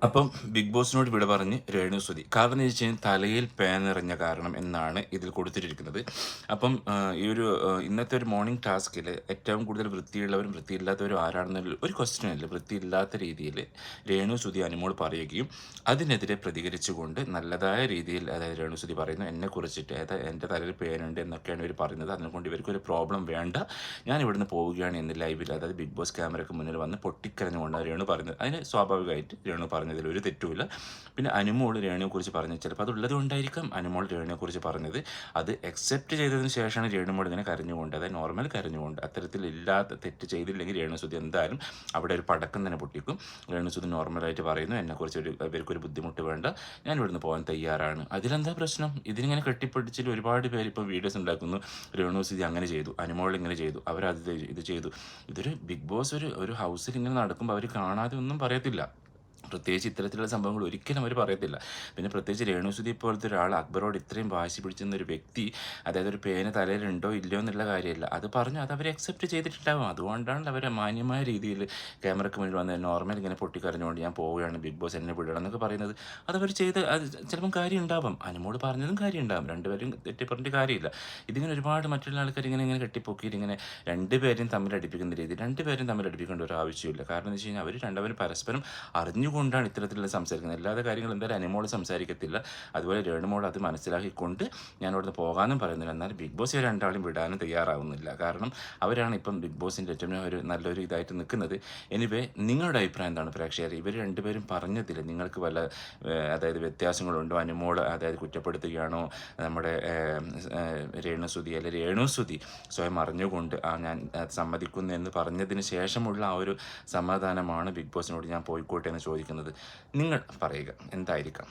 അപ്പം ബിഗ് ബോസിനോട് വിട പറഞ്ഞ് രേണുസുതി. കാരണം എന്ന് വെച്ച് കഴിഞ്ഞാൽ തലയിൽ പേനെറിഞ്ഞ കാരണം എന്നാണ് ഇതിൽ കൊടുത്തിരിക്കുന്നത്. അപ്പം ഇന്നത്തെ ഒരു മോർണിംഗ് ടാസ്കിൽ ഏറ്റവും കൂടുതൽ വൃത്തിയുള്ളവരും വൃത്തിയില്ലാത്തവരും ആരാണെന്നുള്ള ഒരു ക്വസ്റ്റ്യനിൽ വൃത്തിയില്ലാത്ത രീതിയിൽ രേണുസുതി അനുമോൾ പറയുകയും അതിനെതിരെ പ്രതികരിച്ചുകൊണ്ട് നല്ലതായ രീതിയിൽ അതായത് രേണുസുതി പറയുന്നു എന്നെക്കുറിച്ചിട്ട് അതായത് എൻ്റെ തലയിൽ പേനുണ്ട് എന്നൊക്കെയാണ് ഇവർ പറയുന്നത്. അതിനെക്കൊണ്ട് ഇവർക്കൊരു പ്രോബ്ലം വേണ്ട, ഞാൻ ഇവിടുന്ന് പോവുകയാണ് എന്ന് ലൈവിൽ അതായത് ബിഗ് ബോസ് ക്യാമറയ്ക്ക് മുന്നിൽ വന്ന് പൊട്ടിക്കരഞ്ഞുകൊണ്ടാണ് രേണു പറയുന്നത്. അതിന് സ്വാഭാവികമായിട്ട് രേണു പറഞ്ഞതിൽ ഒരു തെറ്റുമില്ല. പിന്നെ അനുമോൾ രേണുവെക്കുറിച്ച് പറഞ്ഞത് ചിലപ്പോൾ അതുള്ളത് കൊണ്ടായിരിക്കാം അനുമോൾ രേണുവെക്കുറിച്ച് പറഞ്ഞത്. അത് അക്സെപ്റ്റ് ചെയ്തതിന് ശേഷമാണ് രേണുമോൾ ഇങ്ങനെ കരഞ്ഞുകൊണ്ട് അതായത് നോർമൽ കരഞ്ഞുകൊണ്ട് അത്തരത്തിലില്ലാത്ത തെറ്റ് ചെയ്തില്ലെങ്കിൽ രേണുസുതി എന്തായാലും അവിടെ ഒരു പടക്കം തന്നെ പൊട്ടിക്കും. രേണുസുതി നോർമലായിട്ട് പറയുന്നു എന്നെക്കുറിച്ച് ഇവർക്കൊരു ബുദ്ധിമുട്ട് വേണ്ട, ഞാൻ ഇവിടുന്ന് പോകാൻ തയ്യാറാണ്. അതിലെന്താ പ്രശ്നം? ഇതിനിങ്ങനെ കെട്ടിപ്പിടിച്ചിട്ട് ഒരുപാട് പേര് ഇപ്പോൾ വീഡിയോസ് ഉണ്ടാക്കുന്നു. രേണുസുതി അങ്ങനെ ചെയ്തു, അനുമോൾ ഇങ്ങനെ ചെയ്തു, അവരത് ഇത് ചെയ്തു. ഇതൊരു ബിഗ് ബോസ് ഒരു ഹൗസിൽ ഇങ്ങനെ നടക്കുമ്പോൾ അവർ കാണാതെ ഒന്നും പറയത്തില്ല. പ്രത്യേകിച്ച് ഇത്തരത്തിലുള്ള സംഭവങ്ങൾ ഒരിക്കലും അവർ പറയത്തില്ല. പിന്നെ പ്രത്യേകിച്ച് രേണുസുതി പോലത്തെ ഒരാൾ അക്ബറോട് ഇത്രയും വാശി പിടിച്ചിരുന്ന ഒരു വ്യക്തി അതായത് ഒരു പേന തലയിലുണ്ടോ ഇല്ലയോ എന്നുള്ള കാര്യമില്ല, അത് പറഞ്ഞു അത് അവർ അക്സെപ്റ്റ് ചെയ്തിട്ടുണ്ടാവും. അതുകൊണ്ടാണ് അവർ മാന്യമായ രീതിയിൽ ക്യാമറയ്ക്ക് മുന്നിൽ വന്ന് നോർമൽ ഇങ്ങനെ പൊട്ടിക്കറിഞ്ഞുകൊണ്ട് ഞാൻ പോവുകയാണ് ബിഗ് ബോസ് എന്നെ വിടണം എന്നൊക്കെ പറയുന്നത്. അതവർ ചെയ്ത് അത് ചിലപ്പം കാര്യം ഉണ്ടാവും, അനുമോട് പറഞ്ഞതും കാര്യം ഉണ്ടാവും, രണ്ടുപേരും തെറ്റിപ്പറഞ്ഞിട്ട് കാര്യമില്ല. ഇതിങ്ങനെ ഒരുപാട് മറ്റുള്ള ആൾക്കാർ ഇങ്ങനെ കെട്ടിപ്പൊക്കിയിട്ട് ഇങ്ങനെ രണ്ടുപേരും തമ്മിൽ അടുപ്പിക്കുന്ന രീതി, രണ്ടുപേരും തമ്മിൽ അടുപ്പിക്കേണ്ട ഒരു ആവശ്യമില്ല. കാരണം എന്ന് വെച്ച് കഴിഞ്ഞാൽ അവർ രണ്ടുപേരും പരസ്പരം അറിഞ്ഞുകൊണ്ടാണ് ഇത്തരത്തിലുള്ള സംസാരിക്കുന്നത്. അല്ലാതെ കാര്യങ്ങൾ എന്തായാലും അനുമോൾ സംസാരിക്കത്തില്ല. അതുപോലെ രേണുമോൾ അത് മനസ്സിലാക്കിക്കൊണ്ട് ഞാൻ അവിടുന്ന് പോകാനും പറയുന്നില്ല. എന്നാൽ ബിഗ് ബോസ് രണ്ടാളും വിടാനും തയ്യാറാവുന്നില്ല. കാരണം അവരാണ് ഇപ്പം ബിഗ് ബോസിൻ്റെ ഏറ്റവും ഒരു നല്ലൊരു ഇതായിട്ട് നിൽക്കുന്നത്. എനിവേ നിങ്ങളുടെ അഭിപ്രായം എന്താണ് പ്രേക്ഷകർ? ഇവർ രണ്ടുപേരും പറഞ്ഞതിൽ നിങ്ങൾക്ക് വല്ല അതായത് വ്യത്യാസങ്ങളുണ്ടോ? അനുമോൾ അതായത് കുറ്റപ്പെടുത്തുകയാണോ നമ്മുടെ രേണുസുതി, അല്ലെങ്കിൽ രേണുസുതി സ്വയം അറിഞ്ഞുകൊണ്ട് ഞാൻ സമ്മതിക്കുന്നു എന്ന് പറഞ്ഞതിന് ശേഷമുള്ള ആ ഒരു സമാധാനമാണ് ബിഗ് ബോസിനോട് ഞാൻ പോയിക്കോട്ടെ എന്ന് ചോദിക്കുന്നത്. നിങ്ങൾ പറയുക എന്തായിരിക്കാം?